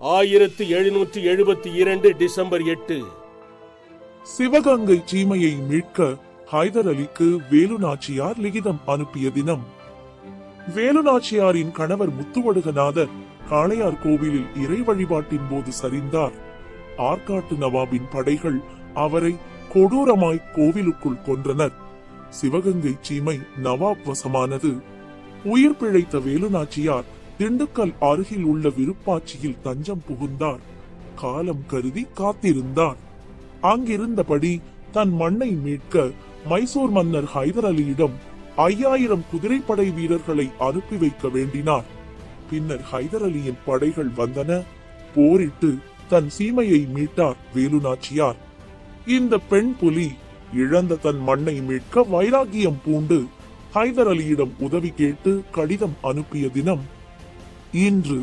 1772 December 8. Sivaganga சீமையை மீட்க ஹைதர் அலிக்கு வேலு நாச்சியார் லிகிதம் அனுப்பிய தினம். வேலு நாச்சியாரின் கணவர் முத்துவடுகநாதர் காளையார் கோவிலில் இறை வழிபாட்டின் போது சரிந்தார். ஆற்காட்டு நவாபின் படைகள் அவரை கொடூரமாய் கோவிலுக்குள் கொன்றனர். சிவகங்கை சீமை நவாப் வசமானது. உயிர் பிழைத்த வேலு நாச்சியார் திண்டுக்கல் அருகில் உள்ள விருப்பாட்சியில் தஞ்சம் புகுந்தார். காலம் கருதி காத்திருந்தார். அங்கிருந்தபடி தன் மண்ணை மீட்க மைசூர் மன்னர் ஹைதர் அலியிடம் 5000 குதிரைப்படை வீரர்களை அனுப்பி வைக்க வேண்டினார். பின்னர் ஹைதர் அலியின் படைகள் வந்தன. போரிட்டு தன் சீமையை மீட்டார் வேலு நாச்சியார். இந்த பெண் புலி இழந்த தன் மண்ணை மீட்க வைராகியம் பூண்டு ஹைதர் அலியிடம் உதவி கேட்டு கடிதம் அனுப்பிய தினம் இன்று.